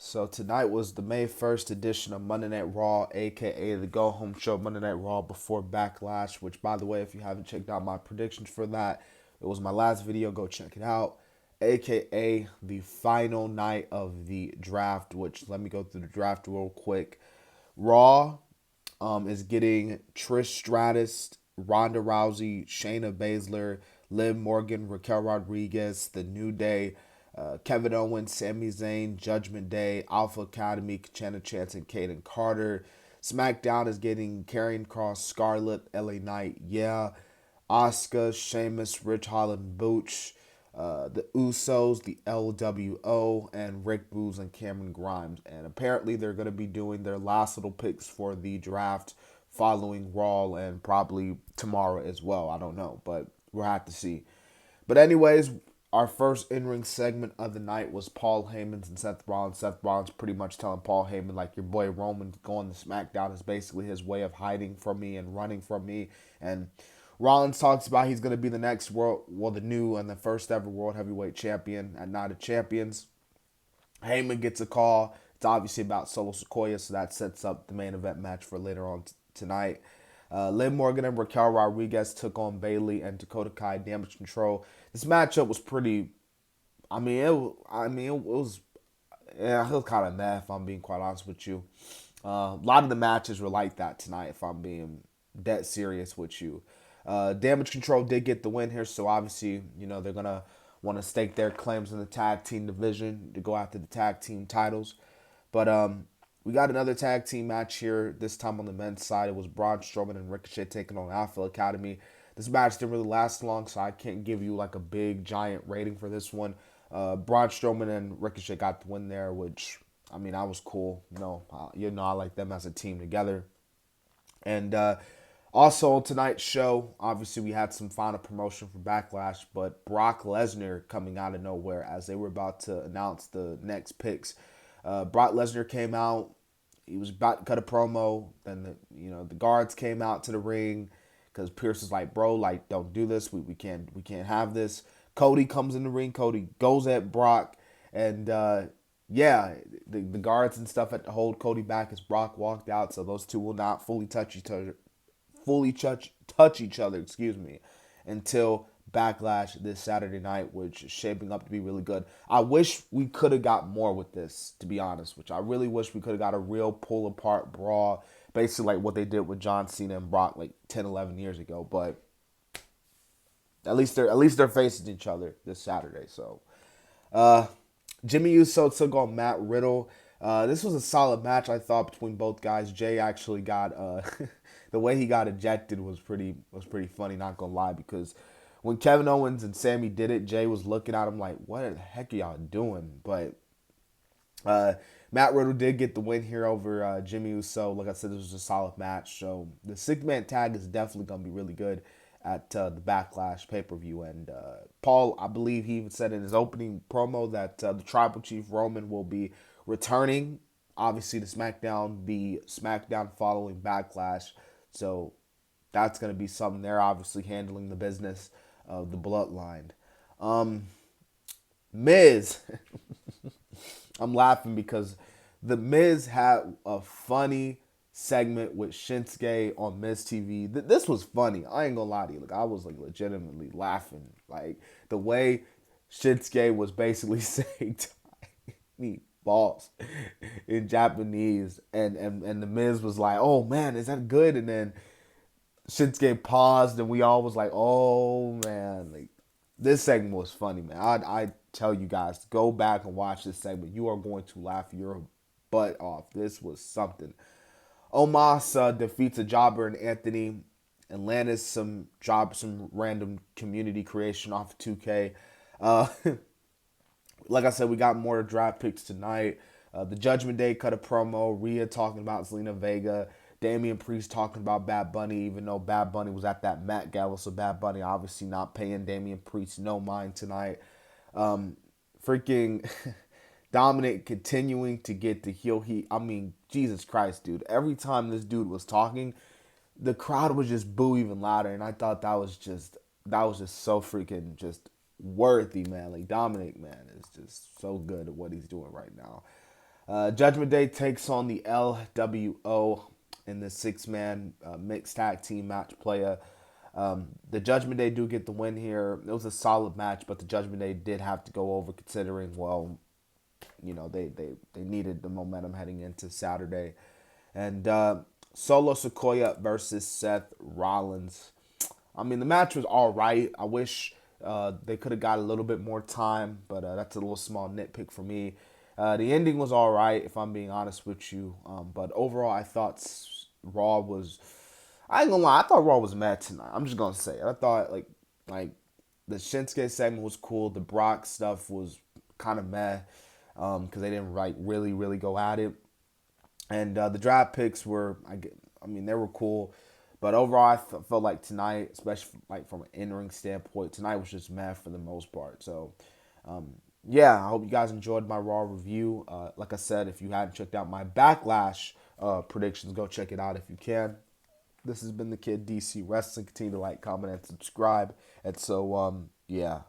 So tonight was the May 1st edition of Monday Night Raw, aka the Go Home Show Monday Night Raw before Backlash, which, by the way, if you haven't checked out my predictions for that, it was my last video. Go check it out. AKA the final night of the draft, which let me go through the draft real quick. Raw is getting Trish Stratus, Ronda Rousey, Shayna Baszler, Liv Morgan, Raquel Rodriguez, The New Day, Kevin Owens, Sami Zayn, Judgment Day, Alpha Academy, Chana Chance, and Kaden Carter. SmackDown is getting Karrion Kross, Scarlett, LA Knight, yeah, Asuka, Sheamus, Rich Holland, Booch, the Usos, the LWO, and Rick Boogs and Cameron Grimes. And apparently they're going to be doing their last little picks for the draft following Raw and probably tomorrow as well. I don't know, but we'll have to see. But anyways, our first in-ring segment of the night was Paul Heyman and Seth Rollins. Seth Rollins pretty much telling Paul Heyman, like, your boy Roman going to SmackDown is basically his way of hiding from me and running from me. And Rollins talks about he's going to be the next the new and the first ever World Heavyweight Champion at Night of Champions. Heyman gets a call. It's obviously about Solo Sikoa, so that sets up the main event match for later on tonight. Liv Morgan and Raquel Rodriguez took on Bayley and Dakota Kai. Damage Control. This matchup was pretty. It was. Yeah, it was kind of meh, if I'm being quite honest with you. A lot of the matches were like that tonight, if I'm being dead serious with you. Damage Control did get the win here, so obviously, they're going to want to stake their claims in the tag team division to go after the tag team titles. But we got another tag team match here, this time on the men's side. It was Braun Strowman and Ricochet taking on Alpha Academy. This match didn't really last long, so I can't give you like a big, giant rating for this one. Braun Strowman and Ricochet got the win there, which, I was cool. I like them as a team together. And also on tonight's show, obviously we had some final promotion for Backlash, but Brock Lesnar coming out of nowhere as they were about to announce the next picks. Brock Lesnar came out. He was about to cut a promo. Then the guards came out to the ring because Pierce was like, "Bro, like, don't do this. We can't have this." Cody comes in the ring. Cody goes at Brock, and the guards and stuff had to hold Cody back as Brock walked out. So those two will not fully touch each other, excuse me, until Backlash this Saturday night, which is shaping up to be really good. I wish we could have got more with this, to be honest, which I really wish we could have got a real pull apart brawl, basically like what they did with John Cena and Brock like 10, 11 years ago. But at least they're facing each other this Saturday. So Jimmy Uso took on Matt Riddle. This was a solid match, I thought, between both guys. Jay actually got the way he got ejected was pretty funny, not gonna lie, because when Kevin Owens and Sammy did it, Jay was looking at him like, what the heck are y'all doing? But Matt Riddle did get the win here over Jimmy Uso. Like I said, this was a solid match. So the six-man tag is definitely going to be really good at the Backlash pay-per-view. And Paul, I believe he even said in his opening promo that the Tribal Chief Roman will be returning, obviously, to SmackDown, the SmackDown following Backlash. So that's going to be something. They're obviously handling the business of the bloodline. Miz. I'm laughing because the Miz had a funny segment with Shinsuke on Miz TV. This was funny. I ain't gonna lie to you. Like, I was like legitimately laughing. Like the way Shinsuke was basically saying "tiny balls" in Japanese, and the Miz was like, "Oh man, is that good?" And then Shinsuke paused, and we all was like, "Oh man!" Like, this segment was funny, man. I tell you guys, go back and watch this segment. You are going to laugh your butt off. This was something. Omos defeats a jobber and Anthony, and Landis some random community creation off of 2K. Like I said, we got more draft picks tonight. The Judgment Day cut a promo. Rhea talking about Zelina Vega. Damian Priest talking about Bad Bunny, even though Bad Bunny was at that Met Gala, so Bad Bunny obviously not paying Damian Priest no mind tonight. Freaking Dominic continuing to get the heel heat. Jesus Christ, dude. Every time this dude was talking, the crowd would just boo even louder, and I thought that was just so freaking just worthy, man. Like, Dominic, man, is just so good at what he's doing right now. Judgment Day takes on the LWO in the six-man mixed tag team match play. The Judgment Day do get the win here. It was a solid match, but the Judgment Day did have to go over considering, well, they needed the momentum heading into Saturday. And Solo Sikoa versus Seth Rollins. I mean, the match was all right. I wish they could have got a little bit more time, but that's a little small nitpick for me. The ending was all right, if I'm being honest with you. But overall, I thought Raw was. I ain't gonna lie. I thought Raw was mad tonight. I'm just gonna say it. I thought like the Shinsuke segment was cool. The Brock stuff was kind of meh because they didn't really go at it. And the draft picks were, I mean, they were cool. But overall, I felt like tonight, especially like from an in-ring standpoint, tonight was just mad for the most part. So, yeah, I hope you guys enjoyed my Raw review. Like I said, if you hadn't checked out my Backlash predictions, go check it out if you can. This has been the Kid DC Wrestling. Continue to like, comment, and subscribe. And so, yeah.